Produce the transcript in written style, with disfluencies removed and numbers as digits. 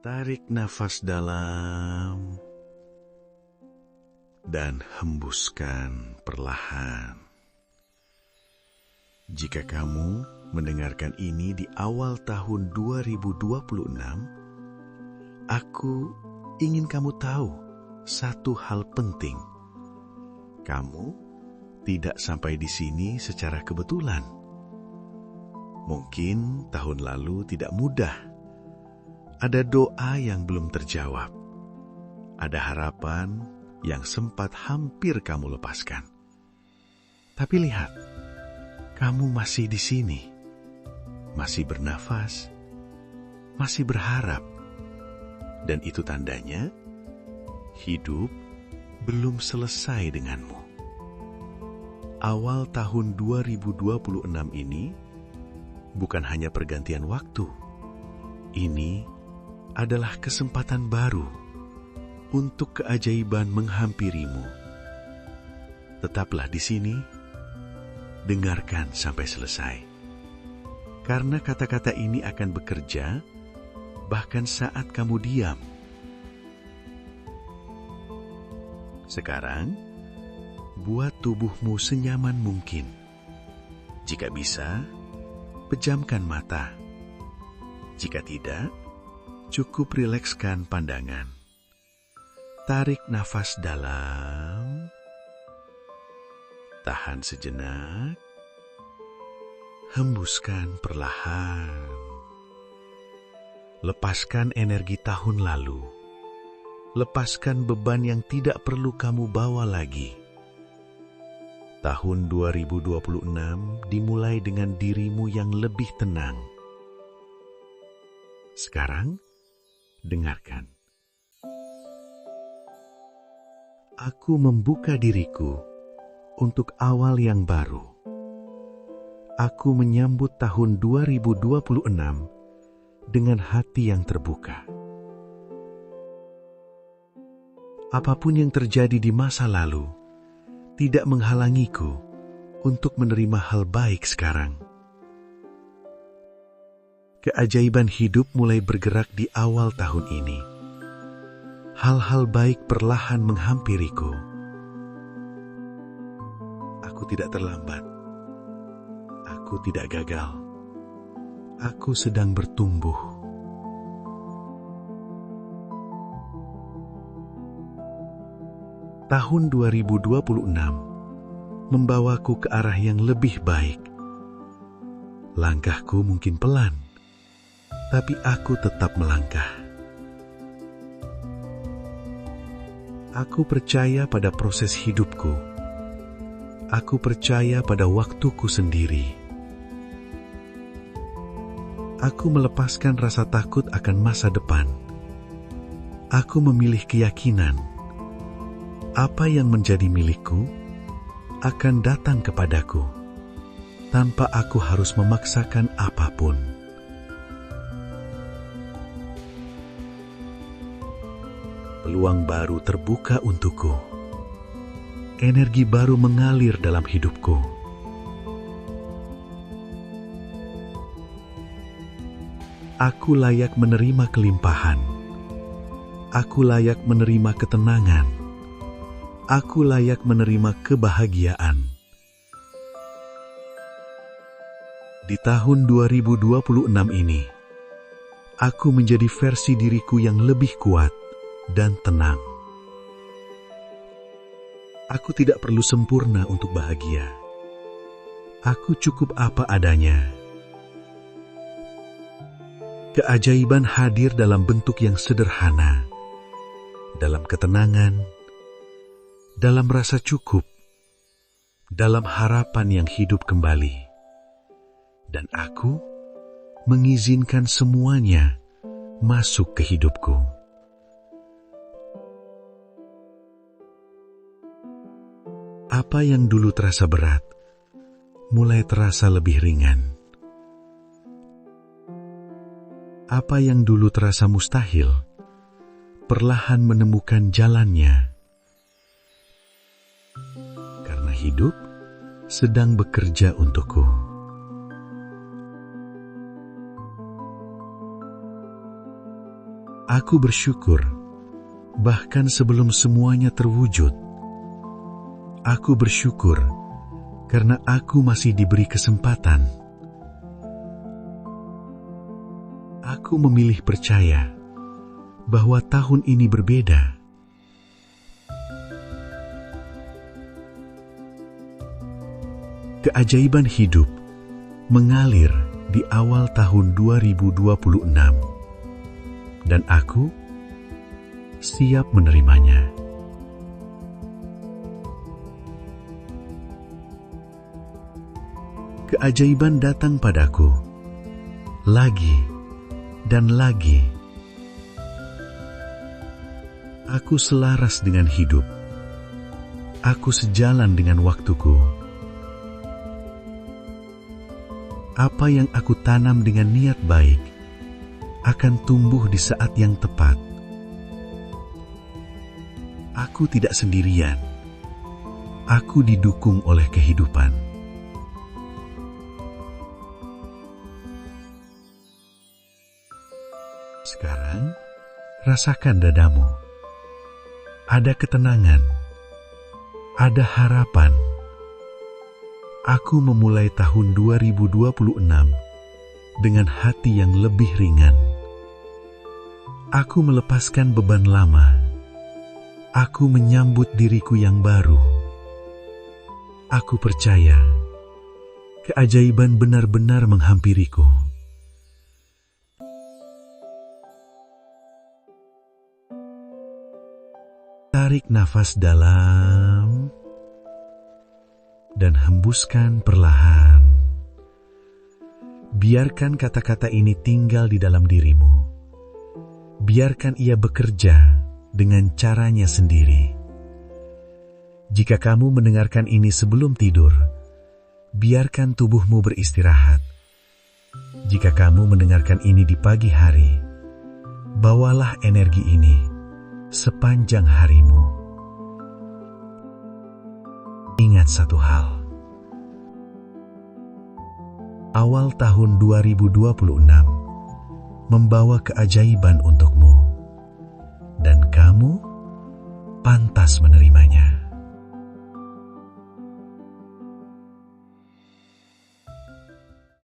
Tarik nafas dalam dan hembuskan perlahan. Jika kamu mendengarkan ini di awal tahun 2026, aku ingin kamu tahu satu hal penting. Kamu tidak sampai di sini secara kebetulan. Mungkin tahun lalu tidak mudah. Ada doa yang belum terjawab. Ada harapan yang sempat hampir kamu lepaskan. Tapi lihat, kamu masih di sini. Masih bernafas, masih berharap. Dan itu tandanya hidup belum selesai denganmu. Awal tahun 2026 ini bukan hanya pergantian waktu. Ini adalah kesempatan baru untuk keajaiban menghampirimu. Tetaplah di sini, dengarkan sampai selesai. Karena kata-kata ini akan bekerja bahkan saat kamu diam. Sekarang, buat tubuhmu senyaman mungkin. Jika bisa, pejamkan mata. Jika tidak, cukup rilekskan pandangan. Tarik nafas dalam. Tahan sejenak. Hembuskan perlahan. Lepaskan energi tahun lalu. Lepaskan beban yang tidak perlu kamu bawa lagi. Tahun 2026 dimulai dengan dirimu yang lebih tenang. Sekarang, dengarkan. Aku membuka diriku untuk awal yang baru. Aku menyambut tahun 2026 dengan hati yang terbuka. Apapun yang terjadi di masa lalu tidak menghalangiku untuk menerima hal baik sekarang. Keajaiban hidup mulai bergerak di awal tahun ini. Hal-hal baik perlahan menghampiriku. Aku tidak terlambat. Aku tidak gagal. Aku sedang bertumbuh. Tahun 2026 membawaku ke arah yang lebih baik. Langkahku mungkin pelan, tapi aku tetap melangkah. Aku percaya pada proses hidupku. Aku percaya pada waktuku sendiri. Aku melepaskan rasa takut akan masa depan. Aku memilih keyakinan. Apa yang menjadi milikku akan datang kepadaku tanpa aku harus memaksakan apapun. Peluang baru terbuka untukku. Energi baru mengalir dalam hidupku. Aku layak menerima kelimpahan. Aku layak menerima ketenangan. Aku layak menerima kebahagiaan. Di tahun 2026 ini, aku menjadi versi diriku yang lebih kuat dan tenang. Aku tidak perlu sempurna untuk bahagia. Aku cukup apa adanya. Keajaiban hadir dalam bentuk yang sederhana, dalam ketenangan, dalam rasa cukup, dalam harapan yang hidup kembali. Dan aku mengizinkan semuanya masuk ke hidupku. Apa yang dulu terasa berat, mulai terasa lebih ringan. Apa yang dulu terasa mustahil, perlahan menemukan jalannya. Karena hidup sedang bekerja untukku. Aku bersyukur, bahkan sebelum semuanya terwujud. Aku bersyukur karena aku masih diberi kesempatan. Aku memilih percaya bahwa tahun ini berbeda. Keajaiban hidup mengalir di awal tahun 2026, dan aku siap menerimanya. Keajaiban datang padaku lagi dan lagi. Aku selaras dengan hidup. Aku sejalan dengan waktuku. Apa yang aku tanam dengan niat baik akan tumbuh di saat yang tepat. Aku tidak sendirian. Aku didukung oleh kehidupan. Sekarang, rasakan dadamu. Ada ketenangan. Ada harapan. Aku memulai tahun 2026 dengan hati yang lebih ringan. Aku melepaskan beban lama. Aku menyambut diriku yang baru. Aku percaya keajaiban benar-benar menghampiriku. Tarik nafas dalam dan hembuskan perlahan. Biarkan kata-kata ini tinggal di dalam dirimu. Biarkan ia bekerja dengan caranya sendiri. Jika kamu mendengarkan ini sebelum tidur, biarkan tubuhmu beristirahat. Jika kamu mendengarkan ini di pagi hari, bawalah energi ini sepanjang harimu. Ingat satu hal. Awal tahun 2026 membawa keajaiban untukmu, dan